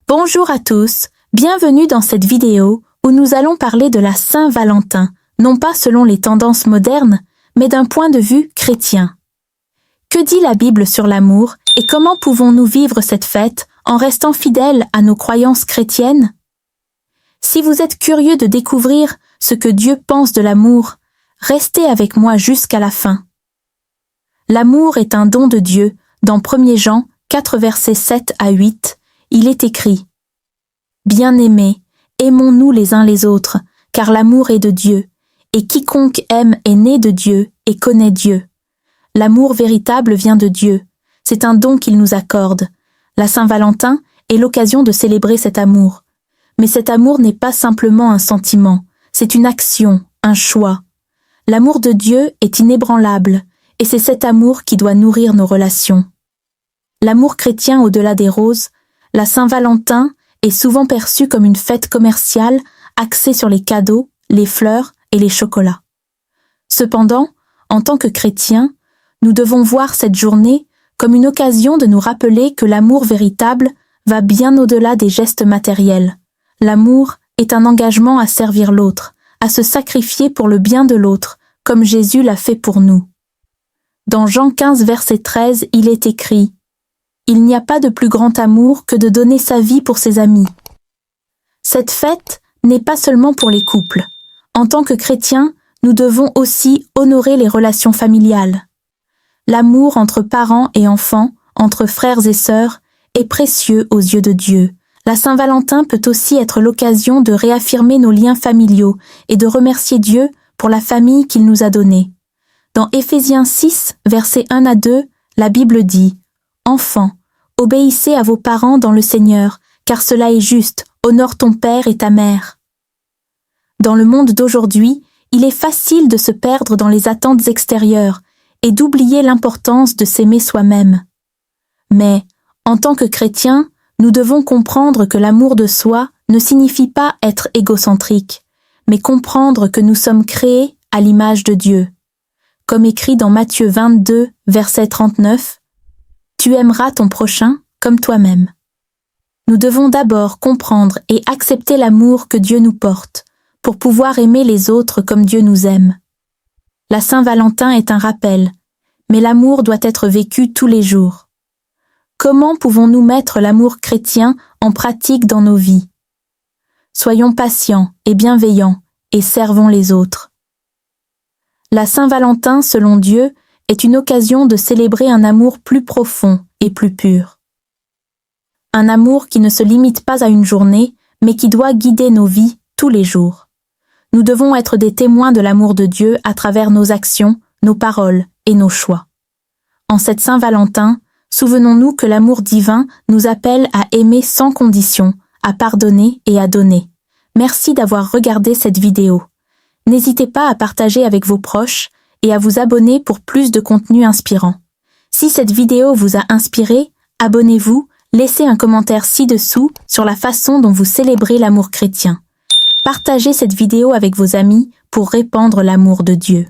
Bonjour à tous, bienvenue dans cette vidéo où nous allons parler de la Saint-Valentin, non pas selon les tendances modernes, mais d'un point de vue chrétien. Que dit la Bible sur l'amour et comment pouvons-nous vivre cette fête en restant fidèles à nos croyances chrétiennes? Si vous êtes curieux de découvrir ce que Dieu pense de l'amour, restez avec moi jusqu'à la fin. L'amour est un don de Dieu. Dans 1 Jean 4 versets 7 à 8, il est écrit « Bien-aimés, aimons-nous les uns les autres, car l'amour est de Dieu, et quiconque aime est né de Dieu et connaît Dieu. L'amour véritable vient de Dieu, c'est un don qu'il nous accorde. La Saint-Valentin est l'occasion de célébrer cet amour. Mais cet amour n'est pas simplement un sentiment, c'est une action, un choix. L'amour de Dieu est inébranlable, et c'est cet amour qui doit nourrir nos relations. L'amour chrétien au-delà des roses, la Saint-Valentin est souvent perçue comme une fête commerciale axée sur les cadeaux, les fleurs et les chocolats. Cependant, en tant que chrétiens, nous devons voir cette journée comme une occasion de nous rappeler que l'amour véritable va bien au-delà des gestes matériels. L'amour est un engagement à servir l'autre, à se sacrifier pour le bien de l'autre, comme Jésus l'a fait pour nous. Dans Jean 15, verset 13, il est écrit « Il n'y a pas de plus grand amour que de donner sa vie pour ses amis. » Cette fête n'est pas seulement pour les couples. En tant que chrétiens, nous devons aussi honorer les relations familiales. L'amour entre parents et enfants, entre frères et sœurs, est précieux aux yeux de Dieu. La Saint-Valentin peut aussi être l'occasion de réaffirmer nos liens familiaux et de remercier Dieu pour la famille qu'il nous a donnée. Dans Éphésiens 6, versets 1 à 2, la Bible dit « Enfants, obéissez à vos parents dans le Seigneur, car cela est juste, honore ton père et ta mère. » Dans le monde d'aujourd'hui, il est facile de se perdre dans les attentes extérieures et d'oublier l'importance de s'aimer soi-même. Mais, en tant que chrétiens, nous devons comprendre que l'amour de soi ne signifie pas être égocentrique, mais comprendre que nous sommes créés à l'image de Dieu. Comme écrit dans Matthieu 22, verset 39, « Tu aimeras ton prochain comme toi-même. » Nous devons d'abord comprendre et accepter l'amour que Dieu nous porte, pour pouvoir aimer les autres comme Dieu nous aime. La Saint-Valentin est un rappel, mais l'amour doit être vécu tous les jours. Comment pouvons-nous mettre l'amour chrétien en pratique dans nos vies? Soyons patients et bienveillants et servons les autres. La Saint-Valentin, selon Dieu, est une occasion de célébrer un amour plus profond et plus pur. Un amour qui ne se limite pas à une journée, mais qui doit guider nos vies tous les jours. Nous devons être des témoins de l'amour de Dieu à travers nos actions, nos paroles et nos choix. En cette Saint-Valentin, souvenons-nous que l'amour divin nous appelle à aimer sans condition, à pardonner et à donner. Merci d'avoir regardé cette vidéo. N'hésitez pas à partager avec vos proches et à vous abonner pour plus de contenu inspirant. Si cette vidéo vous a inspiré, abonnez-vous, laissez un commentaire ci-dessous sur la façon dont vous célébrez l'amour chrétien. Partagez cette vidéo avec vos amis pour répandre l'amour de Dieu.